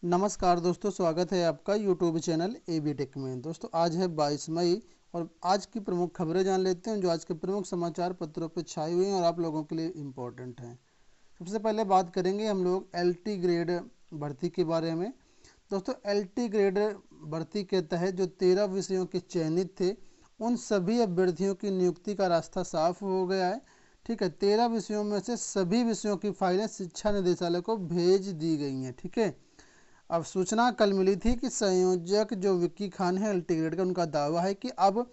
नमस्कार दोस्तों, स्वागत है आपका यूट्यूब चैनल एबी टेक में। दोस्तों आज है 22 मई और आज की प्रमुख खबरें जान लेते हैं जो आज के प्रमुख समाचार पत्रों पर छाई हुई हैं और आप लोगों के लिए इम्पोर्टेंट हैं। सबसे पहले बात करेंगे हम लोग एलटी ग्रेड भर्ती के बारे में। दोस्तों एलटी ग्रेड भर्ती के तहत जो 13 विषयों के चयनित थे उन सभी अभ्यर्थियों की नियुक्ति का रास्ता साफ हो गया है। ठीक है, 13 विषयों में से सभी विषयों की फाइलें शिक्षा निदेशालय को भेज दी गई हैं। ठीक है, अब सूचना कल मिली थी कि संयोजक जो विक्की खान है एलटी ग्रेड का, उनका दावा है कि अब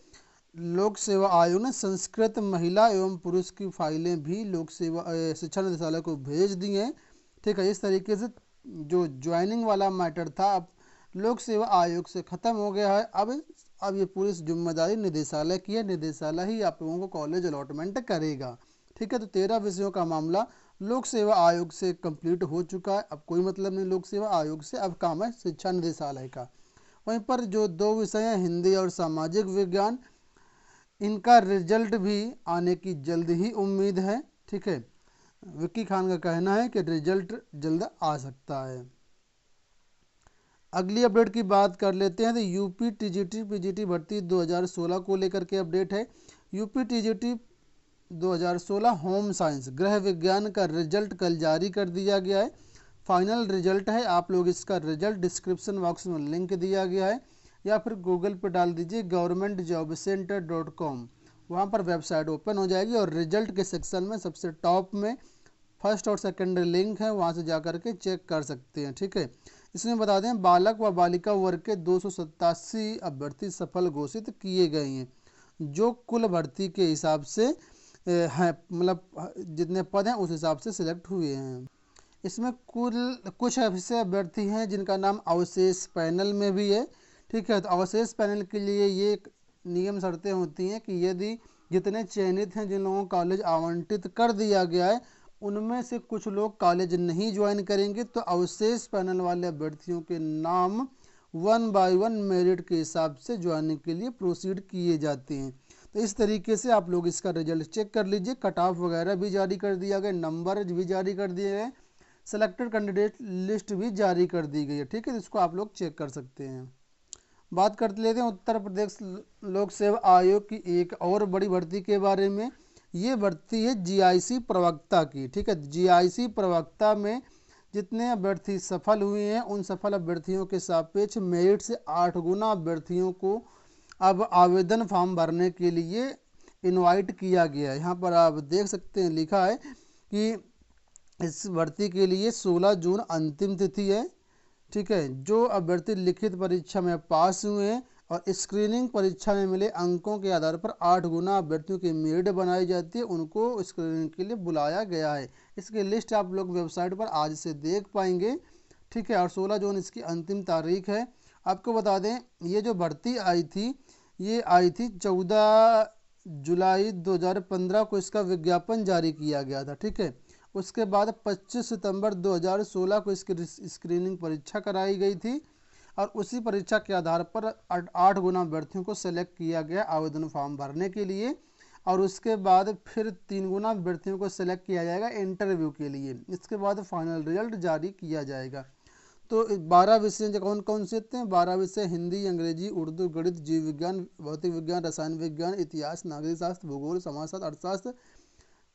लोक सेवा आयोग ने संस्कृत महिला एवं पुरुष की फाइलें भी लोक सेवा शिक्षा निदेशालय को भेज दी हैं। ठीक है, इस तरीके से जो ज्वाइनिंग वाला मैटर था अब लोक सेवा आयोग से ख़त्म हो गया है। अब ये पूरी जिम्मेदारी निदेशालय की है। निदेशालय ही आप लोगों को कॉलेज अलॉटमेंट करेगा। ठीक है, तो 13 विषयों का मामला लोक सेवा आयोग से कंप्लीट हो चुका है। अब कोई मतलब नहीं लोक सेवा आयोग से, अब काम है शिक्षा निदेशालय का। वहीं पर जो 2 विषय हैं हिंदी और सामाजिक विज्ञान, इनका रिजल्ट भी आने की जल्द ही उम्मीद है। ठीक है, विक्की खान का कहना है कि रिजल्ट जल्द आ सकता है। अगली अपडेट की बात कर लेते हैं तो यूपी टीजीटी पीजीटी भर्ती 2016 को लेकर के अपडेट है। यूपी टीजीटी 2016 होम साइंस गृह विज्ञान का रिजल्ट कल जारी कर दिया गया है। फाइनल रिजल्ट है, आप लोग इसका रिजल्ट डिस्क्रिप्शन बॉक्स में लिंक दिया गया है या फिर गूगल पर डाल दीजिए governmentjobcenter.com, वहाँ पर वेबसाइट ओपन हो जाएगी और रिजल्ट के सेक्शन में सबसे टॉप में फर्स्ट और सेकेंड लिंक है, वहाँ से जा कर के चेक कर सकते हैं। ठीक है, इसमें बता दें बालक व बालिका वर्ग के 287 अभ्यर्थी सफल घोषित किए गए हैं जो कुल भर्ती के हिसाब से हैं, मतलब जितने पद हैं उस हिसाब से सिलेक्ट हुए हैं। इसमें कुछ ऐसे अभ्यर्थी हैं जिनका नाम अवशेष पैनल में भी है। ठीक है, तो अवशेष पैनल के लिए ये नियम शर्तें होती हैं कि यदि जितने चयनित हैं जिन लोगों को कॉलेज आवंटित कर दिया गया है उनमें से कुछ लोग कॉलेज नहीं ज्वाइन करेंगे तो अवशेष पैनल वाले अभ्यर्थियों के नाम 1 बाय 1 मेरिट के हिसाब से ज्वाइनिंग के लिए प्रोसीड किए जाते हैं। तो इस तरीके से आप लोग इसका रिजल्ट चेक कर लीजिए। कट ऑफ वगैरह भी जारी कर दिया गया, नंबर भी जारी कर दिए गए, सेलेक्टेड कैंडिडेट लिस्ट भी जारी कर दी गई है। ठीक है, इसको आप लोग चेक कर सकते हैं। बात करते लेते हैं उत्तर प्रदेश लोक सेवा आयोग की एक और बड़ी भर्ती के बारे में। ये भर्ती है जीआईसी प्रवक्ता की। ठीक है, जीआईसी प्रवक्ता में जितने अभ्यर्थी सफल हुए हैं उन सफल अभ्यर्थियों के सापेक्ष मेरिट से 8 गुना अभ्यर्थियों को अब आवेदन फॉर्म भरने के लिए इनवाइट किया गया है। यहाँ पर आप देख सकते हैं लिखा है कि इस भर्ती के लिए 16 जून अंतिम तिथि है। ठीक है, जो अभ्यर्थी लिखित परीक्षा में पास हुए हैं और स्क्रीनिंग परीक्षा में मिले अंकों के आधार पर 8 गुना अभ्यर्थियों की मेरिट बनाई जाती है, उनको स्क्रीनिंग के लिए बुलाया गया है। इसकी लिस्ट आप लोग वेबसाइट पर आज से देख पाएंगे। ठीक है, और 16 जून इसकी अंतिम तारीख है। आपको बता दें ये जो भर्ती आई थी ये आई थी 14 जुलाई 2015 को इसका विज्ञापन जारी किया गया था। ठीक है, उसके बाद 25 सितंबर 2016 को इसकी स्क्रीनिंग परीक्षा कराई गई थी और उसी परीक्षा के आधार पर 8 गुना अभ्यर्थियों को सेलेक्ट किया गया आवेदन फॉर्म भरने के लिए और उसके बाद फिर 3 गुना अभ्यर्थियों को सेलेक्ट किया जाएगा इंटरव्यू के लिए। इसके बाद फाइनल रिजल्ट जारी किया जाएगा। तो 12 विषय कौन कौन से थे? 12 विषय हिंदी, अंग्रेजी, उर्दू, गणित, जीव विज्ञान, भौतिक विज्ञान, रसायन विज्ञान, इतिहास, नागरिक शास्त्र, भूगोल, समाजशास्त्र, अर्थशास्त्र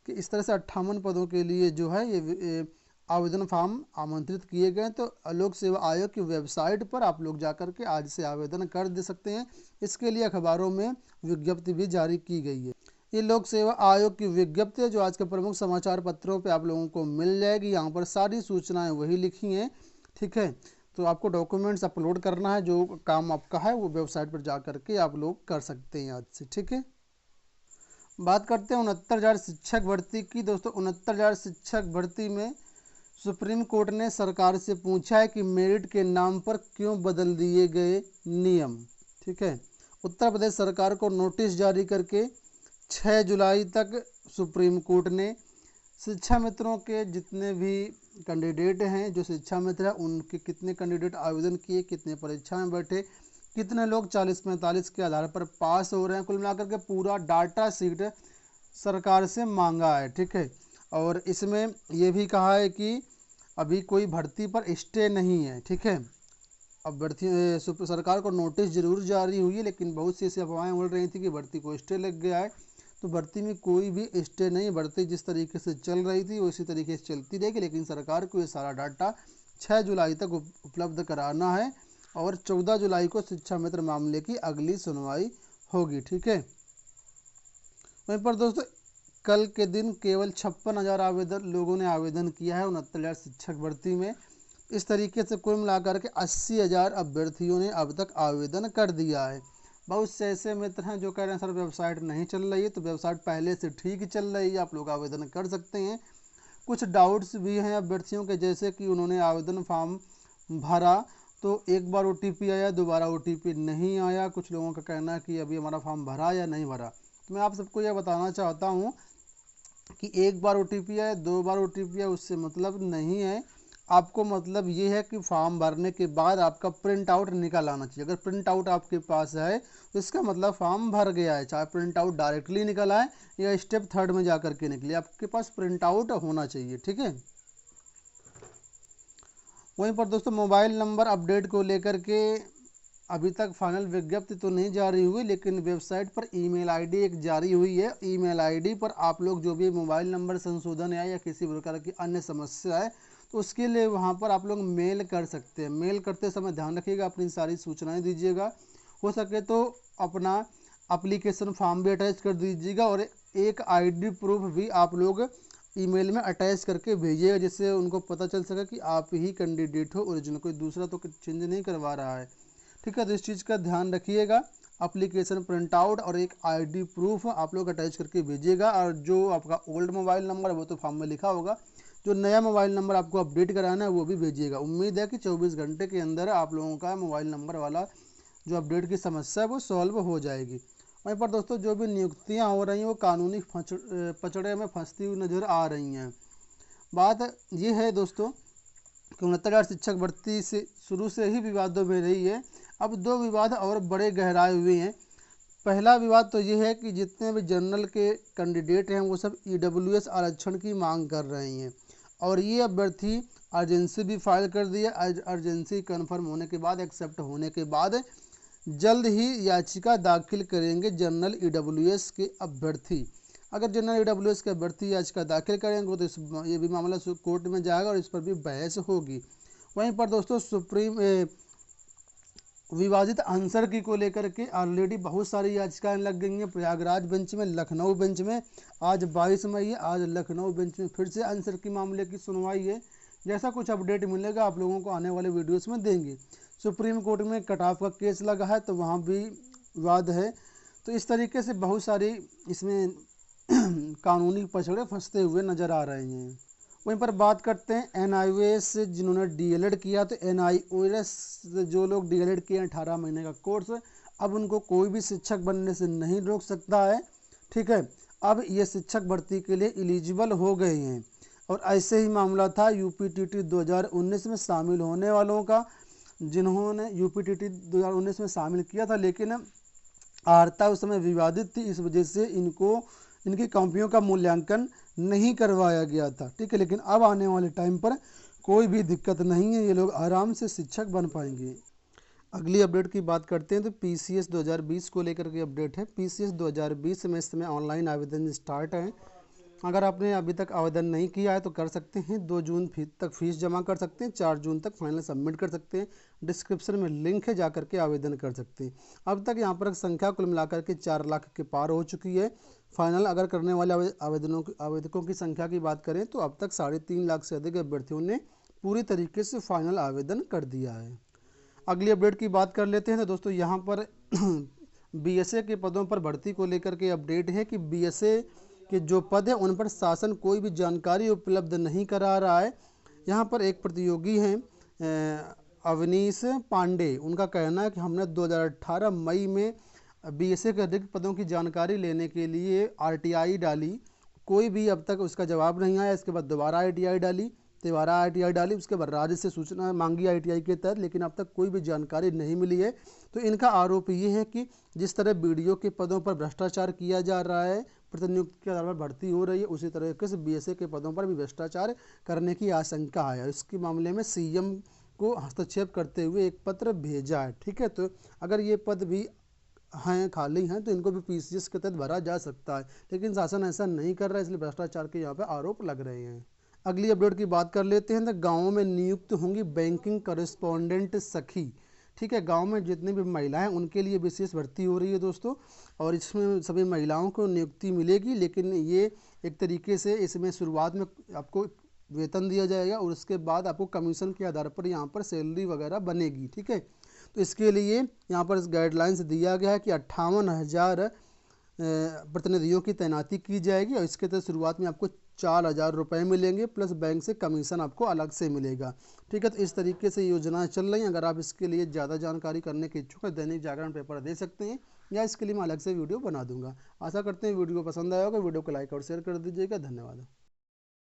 कि इस तरह से 58 पदों के लिए जो है ये आवेदन फॉर्म आमंत्रित किए गए। तो लोक सेवा आयोग की वेबसाइट पर आप लोग जाकर के आज से आवेदन कर दे सकते हैं। इसके लिए अखबारों में विज्ञप्ति भी जारी की गई है। ये लोक सेवा आयोग की विज्ञप्ति है जो आज के प्रमुख समाचार पत्रों पे आप लोगों को मिल जाएगी। यहाँ पर सारी सूचनाएं वही लिखी हैं। ठीक है, तो आपको डॉक्यूमेंट्स अपलोड करना है, जो काम आपका है वो वेबसाइट पर जा करके आप लोग कर सकते हैं आज से। ठीक है, बात करते हैं 69,000 शिक्षक भर्ती की। दोस्तों 69,000 शिक्षक भर्ती में सुप्रीम कोर्ट ने सरकार से पूछा है कि मेरिट के नाम पर क्यों बदल दिए गए नियम। ठीक है, उत्तर प्रदेश सरकार को नोटिस जारी करके 6 जुलाई तक सुप्रीम कोर्ट ने शिक्षा मित्रों के जितने भी कैंडिडेट हैं, जो शिक्षा मित्र हैं उनके कितने कैंडिडेट आवेदन किए, कितने परीक्षा में बैठे, कितने लोग 40-45 के आधार पर पास हो रहे हैं, कुल मिलाकर के पूरा डाटा शीट सरकार से मांगा है। ठीक है, और इसमें यह भी कहा है कि अभी कोई भर्ती पर स्टे नहीं है, ठीक है। अभ्यर्थी सरकार को नोटिस जरूर जारी हुई है, लेकिन बहुत सी ऐसी अफवाहें उड़ रही थी कि भर्ती को स्टे लग गया है। तो भर्ती में कोई भी स्टे नहीं, भर्ती जिस तरीके से चल रही थी वो इसी तरीके से चलती रहेगी, लेकिन सरकार को ये सारा डाटा 6 जुलाई तक उपलब्ध कराना है और 14 जुलाई को शिक्षा मित्र मामले की अगली सुनवाई होगी, ठीक है। वहीं पर दोस्तों कल के दिन केवल 56,000 लोगों ने आवेदन किया है 69,000 शिक्षक भर्ती में। इस तरीके से कुल मिलाकर के 80,000 अभ्यर्थियों ने अब तक आवेदन कर दिया है। बहुत से ऐसे मित्र हैं जो कह रहे हैं सर वेबसाइट नहीं चल रही है, तो वेबसाइट पहले से ठीक चल रही है, आप लोग आवेदन कर सकते हैं। कुछ डाउट्स भी हैं अभ्यर्थियों के, जैसे कि उन्होंने आवेदन फॉर्म भरा तो एक बार OTP आया, दोबारा OTP नहीं आया। कुछ लोगों का कहना है कि अभी हमारा फॉर्म भरा या नहीं भरा। तो मैं आप सबको यह बताना चाहता हूँ कि एक बार OTP आया, 2 बार OTP आया, उससे मतलब नहीं है। आपको मतलब ये है कि फॉर्म भरने के बाद आपका प्रिंट आउट निकल आना चाहिए। अगर प्रिंट आउट आपके पास है तो इसका मतलब फॉर्म भर गया है, चाहे प्रिंट आउट डायरेक्टली निकल आए या स्टेप 3 में जा कर के निकले, आपके पास प्रिंट आउट होना चाहिए, ठीक है। वहीं पर दोस्तों मोबाइल नंबर अपडेट को लेकर के अभी तक फाइनल विज्ञप्ति तो नहीं जारी हुई, लेकिन वेबसाइट पर ईमेल आईडी एक जारी हुई है। ईमेल आईडी पर आप लोग जो भी मोबाइल नंबर संशोधन है या किसी प्रकार की अन्य समस्या है तो उसके लिए वहां पर आप लोग मेल कर सकते हैं। मेल करते समय ध्यान रखिएगा, अपनी सारी सूचनाएं दीजिएगा। हो सके तो अपना एप्लीकेशन फॉर्म भी अटैच कर दीजिएगा और एक ID प्रूफ भी आप लोग ईमेल में अटैच करके भेजिएगा, जिससे उनको पता चल सके कि आप ही कैंडिडेट हो ओरिजिनल, कोई दूसरा तो चेंज नहीं करवा रहा है, ठीक है। तो इस चीज़ का ध्यान रखिएगा। एप्लीकेशन प्रिंट आउट और एक ID प्रूफ आप लोग अटैच करके भेजिएगा। और जो आपका ओल्ड मोबाइल नंबर है वो तो फॉर्म में लिखा होगा, जो नया मोबाइल नंबर आपको अपडेट कराना है वो भी भेजिएगा। उम्मीद है कि 24 घंटे के अंदर आप लोगों का मोबाइल नंबर वाला जो अपडेट की समस्या है वो सॉल्व हो जाएगी। वहीं पर दोस्तों जो भी नियुक्तियां हो रही हैं वो कानूनी पचड़े में फंसती हुई नज़र आ रही हैं। बात ये है दोस्तों कि 69,000 शिक्षक भर्ती से शुरू से ही विवादों में रही है। अब 2 विवाद और बड़े गहराए हुए हैं। पहला विवाद तो ये है कि जितने भी जनरल के कैंडिडेट हैं वो सब EWS आरक्षण की मांग कर रहे हैं और ये अभ्यर्थी अर्जेंसी भी फाइल कर दिया। अर्जेंसी कन्फर्म होने के बाद, एक्सेप्ट होने के बाद जल्द ही याचिका दाखिल करेंगे जनरल EWS के अभ्यर्थी। अगर जनरल EWS के अभ्यर्थी याचिका दाखिल करेंगे तो ये भी मामला कोर्ट में जाएगा और इस पर भी बहस होगी। वहीं पर दोस्तों सुप्रीम विवादित आंसर की को लेकर के ऑलरेडी बहुत सारी याचिकाएं लग गई हैं प्रयागराज बेंच में, लखनऊ बेंच में। आज 22 मई है, आज लखनऊ बेंच में फिर से आंसर की मामले की सुनवाई है। जैसा कुछ अपडेट मिलेगा आप लोगों को आने वाले वीडियोस में देंगे। सुप्रीम कोर्ट में कट ऑफ का केस लगा है तो वहाँ भी विवाद है। तो इस तरीके से बहुत सारी इसमें कानूनी पछड़े फंसते हुए नज़र आ रहे हैं। वहीं पर बात करते हैं NIOS से जिन्होंने DLED किया। तो NIOS जो लोग DLED किए 18 महीने का कोर्स, अब उनको कोई भी शिक्षक बनने से नहीं रोक सकता है, ठीक है। अब ये शिक्षक भर्ती के लिए एलिजिबल हो गए हैं। और ऐसे ही मामला था UPTT 2019 में शामिल होने वालों का, जिन्होंने UPTT 2019 में शामिल किया था, लेकिन आर्ता उस समय विवादित थी, इस वजह से इनकी कॉपियों का मूल्यांकन नहीं करवाया गया था, ठीक है। लेकिन अब आने वाले टाइम पर कोई भी दिक्कत नहीं है, ये लोग आराम से शिक्षक बन पाएंगे। अगली अपडेट की बात करते हैं तो PCS 2020 को लेकर के अपडेट है। PCS 2020 में इस समय ऑनलाइन आवेदन स्टार्ट है। अगर आपने अभी तक आवेदन नहीं किया है तो कर सकते हैं। 2 जून तक फीस जमा कर सकते हैं, 4 जून तक फाइनल सबमिट कर सकते हैं। डिस्क्रिप्शन में लिंक है, जा करके आवेदन कर सकते हैं। अब तक यहाँ पर संख्या कुल मिलाकर के 4 लाख के पार हो चुकी है। फाइनल अगर करने वाले आवेदकों की संख्या की बात करें तो अब तक 3.5 लाख से अधिक अभ्यर्थियों ने पूरी तरीके से फाइनल आवेदन कर दिया है। अगली अपडेट की बात कर लेते हैं तो दोस्तों यहाँ पर BSA के पदों पर भर्ती को लेकर के अपडेट है कि BSA के जो पद है उन पर शासन कोई भी जानकारी उपलब्ध नहीं करा रहा है। यहाँ पर एक प्रतियोगी हैं अवनीश पांडे, उनका कहना है कि हमने 2018 मई में BSA के रिक्त पदों की जानकारी लेने के लिए RTI डाली, कोई भी अब तक उसका जवाब नहीं आया। इसके बाद दोबारा RTI डाली, उसके बाद राज्य से सूचना मांगी RTI के तहत, लेकिन अब तक कोई भी जानकारी नहीं मिली है। तो इनका आरोप ये है कि जिस तरह BDO के पदों पर भ्रष्टाचार किया जा रहा है, प्रतिनियुक्ति के आधार पर भर्ती हो रही है, उसी तरीके से बीएसए के पदों पर भी भ्रष्टाचार करने की आशंका है। इसके मामले में सीएम को हस्तक्षेप करते हुए एक पत्र भेजा है। ठीक है, तो अगर ये पद भी हैं, खाली हैं, तो इनको भी पीसीएस के तहत भरा जा सकता है, लेकिन शासन ऐसा नहीं कर रहा है, इसलिए भ्रष्टाचार के यहाँ पे आरोप लग रहे हैं। अगली अपडेट की बात कर लेते हैं। तो गाँवों में नियुक्त होंगी बैंकिंग करेस्पॉन्डेंट सखी। ठीक है, गांव में जितनी भी महिलाएं उनके लिए विशेष भर्ती हो रही है दोस्तों, और इसमें सभी महिलाओं को नियुक्ति मिलेगी, लेकिन ये एक तरीके से इसमें शुरुआत में आपको वेतन दिया जाएगा और उसके बाद आपको कमीशन के आधार पर यहाँ पर सैलरी वगैरह बनेगी। ठीक है, तो इसके लिए यहाँ पर गाइडलाइंस दिया गया है कि 58,000 प्रतिनिधियों की तैनाती की जाएगी और इसके तहत शुरुआत में आपको 4,000 रुपये मिलेंगे, प्लस बैंक से कमीशन आपको अलग से मिलेगा। ठीक है, तो इस तरीके से योजनाएं चल रही हैं। अगर आप इसके लिए ज़्यादा जानकारी करने के इच्छुक हैं, दैनिक जागरण पेपर दे सकते हैं, या इसके लिए मैं अलग से वीडियो बना दूंगा। आशा करते हैं वीडियो पसंद आया होगा। वीडियो को लाइक और शेयर कर दीजिएगा। धन्यवाद।